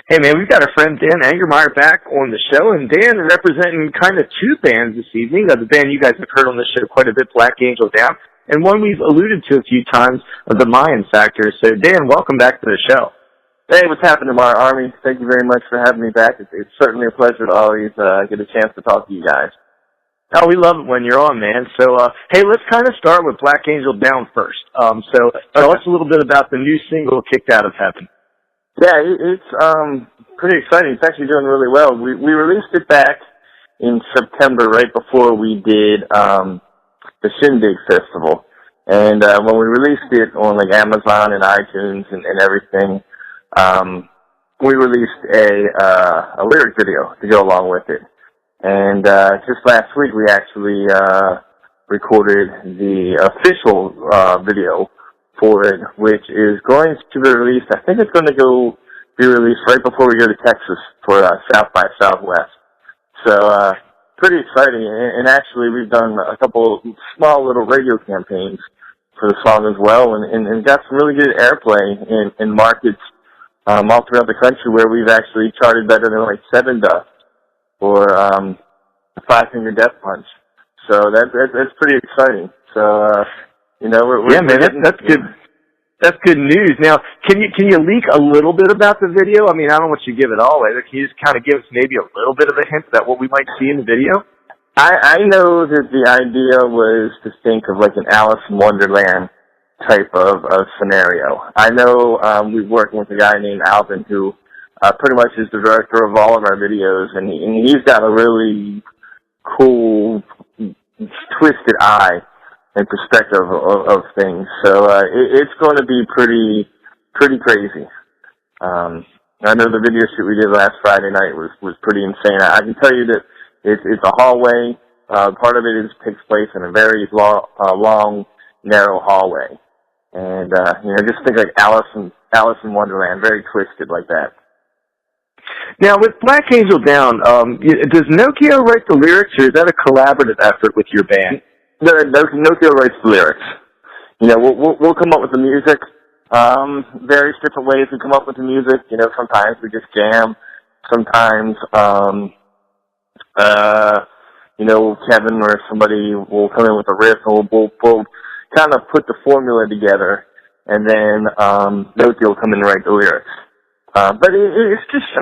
Hey, man, we've got our friend Dan Angermaier back on the show, and Dan is representing kind of two bands this evening. The band you guys have heard on the show quite a bit, Black Angel Down, and one we've alluded to a few times, the Mayan Factor. So, Dan, welcome back to the show. Hey, what's happening, MARR Army? Thank you very much for having me back. It's certainly a pleasure to always get a chance to talk to you guys. Oh, we love it when you're on, man. So, hey, let's kind of start with Black Angel Down first. So, tell us a little bit about the new single, Kicked Out of Heaven. Yeah, it's pretty exciting. It's actually doing really well. We released it back in September, right before we did the Shindig Festival. And when we released it on like Amazon and iTunes and everything, we released a lyric video to go along with it. And just last week we actually recorded the official video for it, which is going to be released. I think it's going to be released right before we go to Texas for South by Southwest. So pretty exciting. And actually, we've done a couple small little radio campaigns for the song as well, and got some really good airplay in markets all throughout the country where we've actually charted better than like Seven Dust or Five Finger Death Punch. So that's pretty exciting. So yeah, man, that's good. That's good news. Now, can you leak a little bit about the video? I mean, I don't want you to give it all away. Can you just kind of give us maybe a little bit of a hint about what we might see in the video? I know that the idea was to think of like an Alice in Wonderland type of scenario. I know we're working with a guy named Alvin who pretty much is the director of all of our videos, and he's got a really cool, twisted eye and perspective of things. So it's going to be pretty crazy. I know the video shoot we did last Friday night was pretty insane. I can tell you that it's a hallway. Part of it takes place in a very long, narrow hallway. And just think like Alice in Wonderland, very twisted like that. Now, with Black Angel Down, does Nokia write the lyrics, or is that a collaborative effort with your band? Nokia writes the lyrics. We'll come up with the music. Various different ways we come up with the music. Sometimes we just jam. Sometimes, Kevin or somebody will come in with a riff, and we'll kind of put the formula together, and then Nokia will come in and write the lyrics. But it's just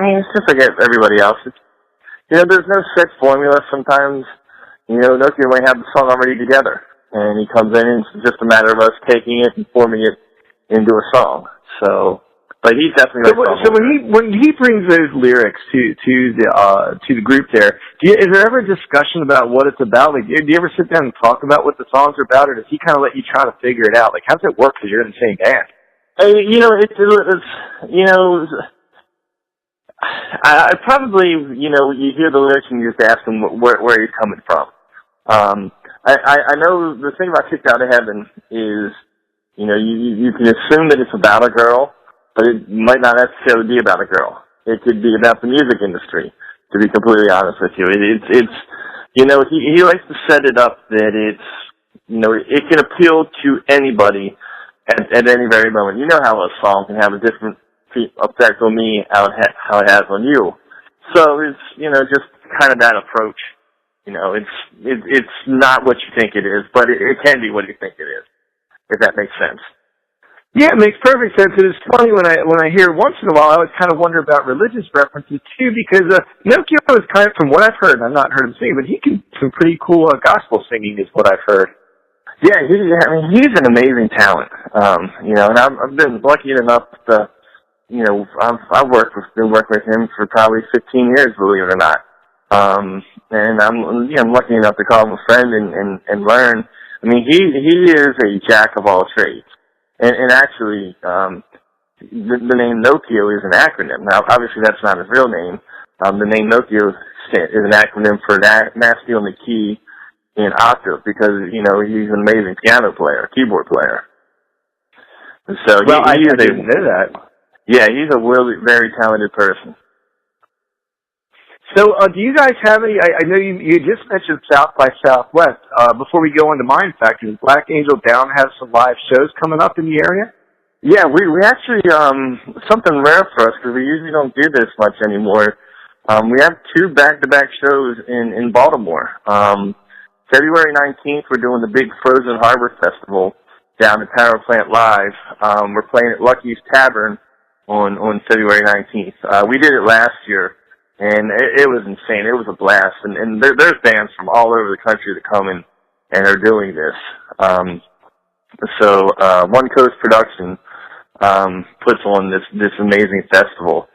like everybody else. There's no set formula. Sometimes, Nokia might have the song already together, and he comes in, and it's just a matter of us taking it and forming it into a song. So, but he's definitely so when he brings those lyrics to the group there, is there ever a discussion about what it's about? Like, do you ever sit down and talk about what the songs are about, or does he kind of let you try to figure it out? Like, how does it work because you're in the same band? I probably, you hear the lyrics and you just ask him where he's coming from. I know the thing about Kicked Out of Heaven is, you can assume that it's about a girl, but it might not necessarily be about a girl. It could be about the music industry, to be completely honest with you. He likes to set it up that it can appeal to anybody at any very moment. You know how a song can have a different effect on me, how it has on you. So it's, just kind of that approach. It's not what you think it is, but it can be what you think it is, if that makes sense. Yeah, it makes perfect sense. It is funny when I hear once in a while, I always kind of wonder about religious references too, because Nokia is kind of, from what I've heard, I've not heard him sing, but he can do some pretty cool gospel singing is what I've heard. Yeah, he's an amazing talent. And I've been lucky enough to, I've been working with him for probably 15 years, believe it or not. And I'm lucky enough to call him a friend and learn. I mean, he is a jack of all trades. And actually, the name Nokia is an acronym. Now, obviously that's not his real name. The name Nokia is an acronym for Nasty on the Key in octave, because, he's an amazing piano player, keyboard player. And so I didn't know that. Yeah, he's a really very talented person. So, do you guys have any, I know you just mentioned South by Southwest. Before we go on to Mind Factor, does Black Angel Down have some live shows coming up in the area? Yeah, we actually, something rare for us, because we usually don't do this much anymore. We have 2 back-to-back shows in Baltimore. February 19th, we're doing the big Frozen Harbor Festival down at Power Plant Live. We're playing at Lucky's Tavern on February 19th. We did it last year, and it was insane. It was a blast. And there's bands from all over the country that come in and are doing this. So One Coast Production puts on this amazing festival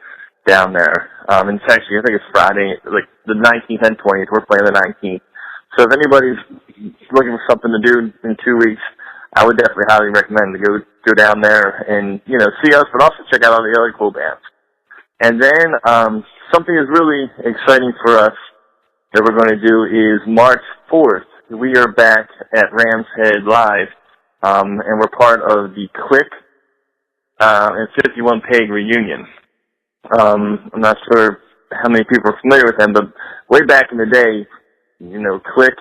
down there. And it's actually, I think it's Friday, like the 19th and 20th. We're playing the 19th. So if anybody's looking for something to do in 2 weeks, I would definitely highly recommend to go down there and, see us, but also check out all the other cool bands. And then something that's really exciting for us that we're going to do is March 4th. We are back at Ram's Head Live, and we're part of the Click and 51 Peg reunion. I'm not sure how many people are familiar with them, but way back in the day, Click,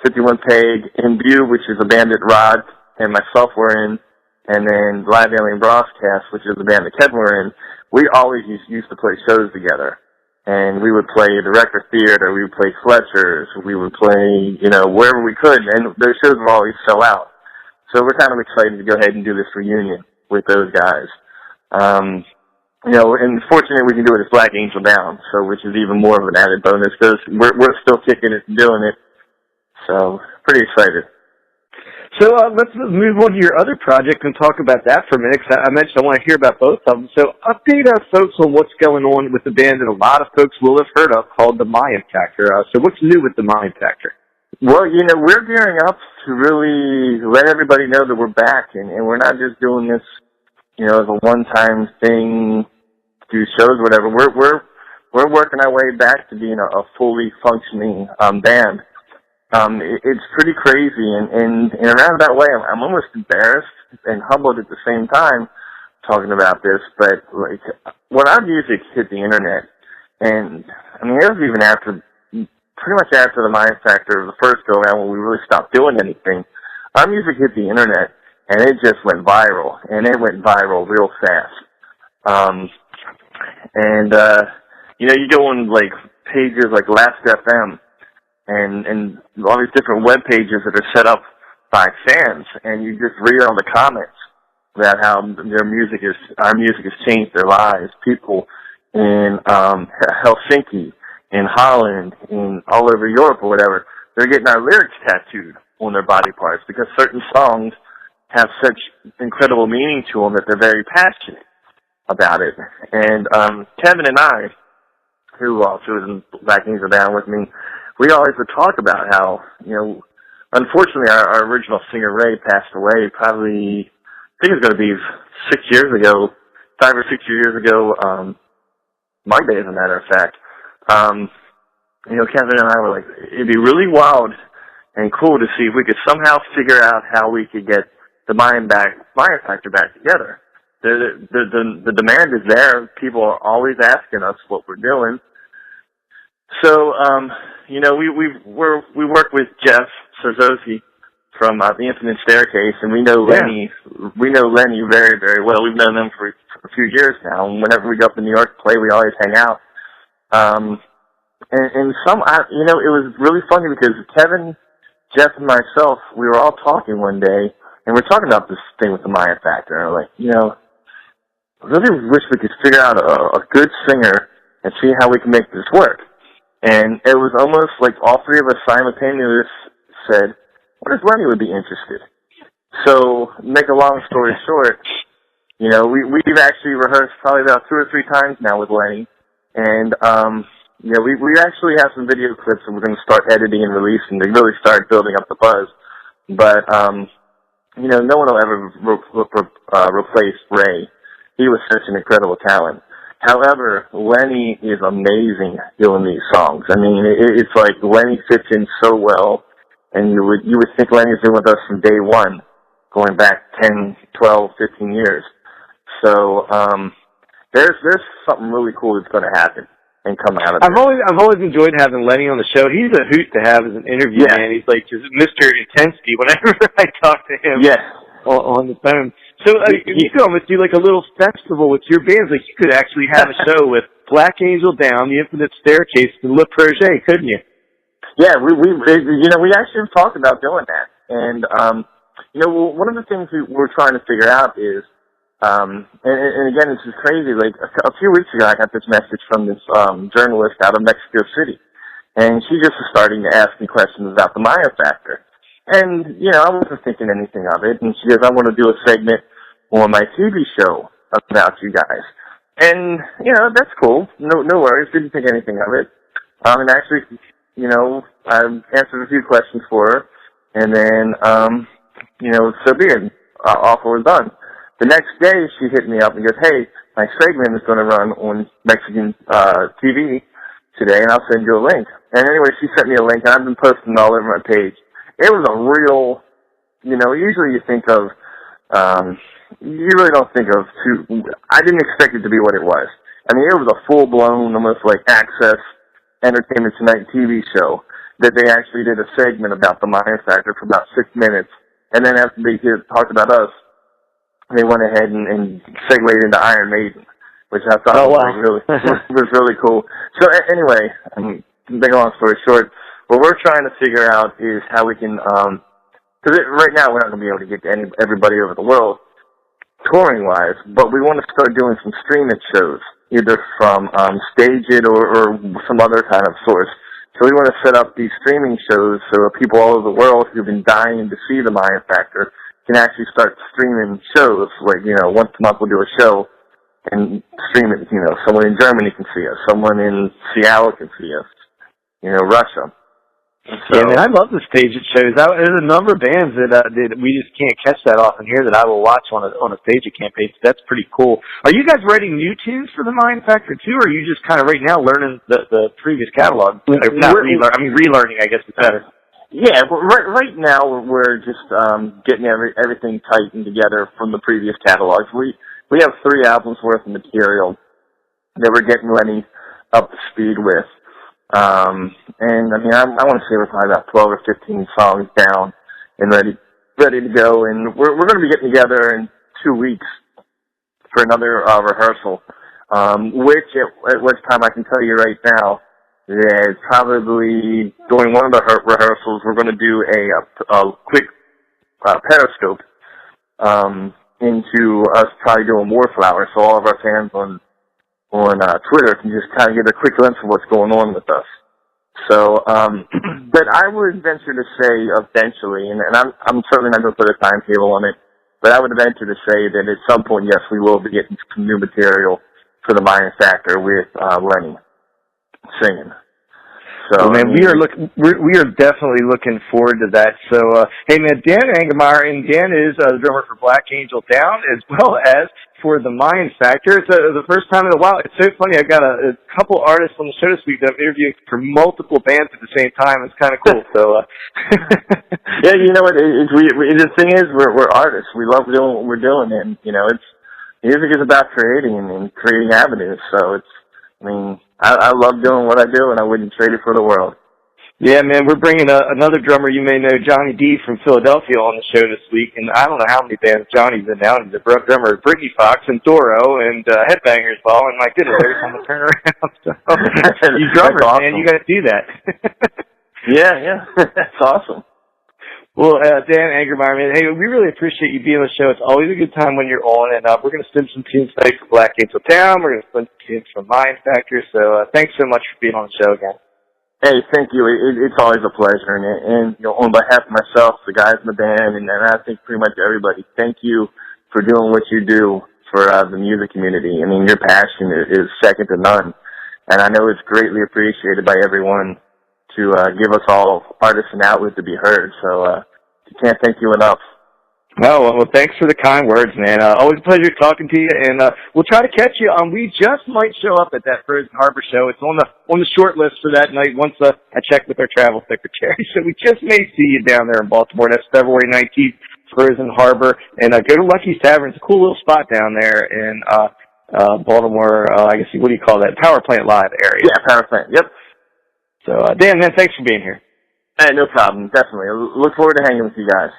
51 Peg, Imbue, which is a band that Rod and myself were in, and then Live Alien Broadcast, which is the band that Kevin were in, we always used to play shows together. And we would play the Record Theater, we would play Fletcher's, we would play, wherever we could, and those shows would always sell out. So we're kind of excited to go ahead and do this reunion with those guys. And fortunately we can do it as Black Angel Down, so which is even more of an added bonus because we're still kicking it and doing it. So pretty excited. So let's move on to your other project and talk about that for a minute, because I mentioned I want to hear about both of them. So update our folks on what's going on with the band that a lot of folks will have heard of called the Mayan Factor. So what's new with the Mayan Factor? Well, we're gearing up to really let everybody know that we're back, and we're not just doing this, as a one-time thing, do shows, whatever. We're working our way back to being a fully functioning band. It's pretty crazy, and in a roundabout way, I'm almost embarrassed and humbled at the same time talking about this, but like, when our music hit the internet, and I mean, it was even pretty much after the Mayan Factor, the first go-around when we really stopped doing anything, our music hit the internet, and it just went viral, and it went viral real fast. You go on, like, pages like Last.fm, and all these different web pages that are set up by fans, and you just read all the comments about how our music has changed their lives. People in Helsinki, in Holland, in all over Europe or whatever, they're getting our lyrics tattooed on their body parts because certain songs have such incredible meaning to them that they're very passionate about it. And Kevin and I, who also is in Black Angel Down with me, we always would talk about how, unfortunately our original singer Ray passed away probably, I think it's going to be 5 or 6 years ago, Monday as a matter of fact. Kevin and I were like, it'd be really wild and cool to see if we could somehow figure out how we could get the Mayan Factor back together. The demand is there. People are always asking us what we're doing. So, we work with Jeff Sarzosi from the Infinite Staircase, and we know Lenny very, very well. We've known them for a few years now, and whenever we go up to New York to play, we always hang out. It was really funny because Kevin, Jeff, and myself, we were all talking one day, and we're talking about this thing with the Mayan Factor, and we're like, I really wish we could figure out a good singer and see how we can make this work. And it was almost like all three of us simultaneously said, what if Lenny would be interested? So, make a long story short, we've actually rehearsed probably about 2 or 3 times now with Lenny. And, we actually have some video clips that we're going to start editing and releasing to really start building up the buzz. But, no one will ever replace Ray. He was such an incredible talent. However, Lenny is amazing doing these songs. I mean, it's like Lenny fits in so well, and you would think Lenny's been with us from day one, going back 10, 12, 15 years. So, there's something really cool that's going to happen and come out of it. I've always enjoyed having Lenny on the show. He's a hoot to have as an interview, man. He's like just Mr. Intensity whenever I talk to him on the phone. So you could almost do like a little festival with your bands. Like you could actually have a show with Black Angel Down, The Infinite Staircase, and Le Projet, couldn't you? Yeah, we actually talked about doing that. And, one of the things we're trying to figure out is, and again, this is crazy. Like a few weeks ago, I got this message from this journalist out of Mexico City, and she just was starting to ask me questions about the MARR factor. And I wasn't thinking anything of it. And she goes, "I want to do a segment on my TV show about you guys." And that's cool. No worries. Didn't think anything of it. And actually, I answered a few questions for her, and then so be it. Offer was done. The next day, she hit me up and goes, "Hey, my segment is going to run on Mexican TV today, and I'll send you a link." And anyway, she sent me a link, and I've been posting it all over my page. It was a real, usually you think of, you really don't think of I didn't expect it to be what it was. I mean, it was a full-blown, almost like Access Entertainment Tonight TV show that they actually did a segment about the MARR factor for about 6 minutes. And then after they talked about us, they went ahead and segued into Iron Maiden, which I thought was really cool. So anyway, make a long story short, what we're trying to figure out is how we can, because right now we're not going to be able to get to everybody over the world touring-wise, but we want to start doing some streaming shows, either from Stage It or some other kind of source. So we want to set up these streaming shows so people all over the world who've been dying to see the MARR factor can actually start streaming shows. Like, once a month we'll do a show and stream it. Someone in Germany can see us. Someone in Seattle can see us. Russia. So, yeah, man, I love the stage it shows. There's a number of bands that we just can't catch that often here that I will watch on a stage it campaign. So that's pretty cool. Are you guys writing new tunes for the MARR factor too, or are you just kind of right now learning the previous catalog? Relearning, I guess is better. Yeah, right now we're just getting everything tightened together from the previous catalogs. We have 3 albums worth of material that we're getting Lenny up to speed with. And I mean, I want to say we're probably about 12 or 15 songs down and ready to go. And we're going to be getting together in 2 weeks for another rehearsal. Which at which time I can tell you right now that probably during one of the rehearsals we're going to do a quick periscope into us probably doing Warflower, so all of our fans on Twitter can just kind of get a quick glimpse of what's going on with us. So, but I would venture to say eventually, and I'm certainly not going to put a timetable on it, but I would venture to say that at some point, yes, we will be getting some new material for the MARR factor with Lenny singing. So, man, we are definitely looking forward to that. So, hey, man, Dan Angermaier, and Dan is the drummer for Black Angel Down, as well as for the MARR factor. It's the first time in a while. It's so funny. I've got a couple artists on the show this week that I'm interviewing for multiple bands at the same time. It's kind of cool. So, yeah, you know what? The thing is, we're artists. We love doing what we're doing, and music is about creating and creating avenues. So I love doing what I do, and I wouldn't trade it for the world. Yeah, man, we're bringing another drummer you may know, Johnny D from Philadelphia, on the show this week, and I don't know how many bands Johnny's in now. He's a drummer of Britney Fox and Doro and Headbangers Ball, and my goodness, every time I turn around. So, you drummers, awesome. Man, you got to do that. Yeah, that's awesome. Well, Dan Angermaier, man, hey, we really appreciate you being on the show. It's always a good time when you're on, and we're going to spin some tunes tonight for Black Angel Down. We're going to spin some tunes from MARR factor. So thanks so much for being on the show again. Hey, thank you. It's always a pleasure. And on behalf of myself, the guys in the band, and I think pretty much everybody, thank you for doing what you do for the music community. I mean, your passion is second to none. And I know it's greatly appreciated by everyone to give us all artists an outlet to be heard. So can't thank you enough. Oh, well, thanks for the kind words, man. Always a pleasure talking to you, and we'll try to catch you. We just might show up at that Frozen Harbor show. It's on the short list for that night once I check with our travel secretary. So we just may see you down there in Baltimore. That's February 19th, Frozen Harbor. And go to Lucky's Tavern. It's a cool little spot down there in Baltimore, I guess, what do you call that? Power Plant Live area. Yeah, Power Plant, yep. So, Dan, man, thanks for being here. Hey, no problem, definitely. I look forward to hanging with you guys.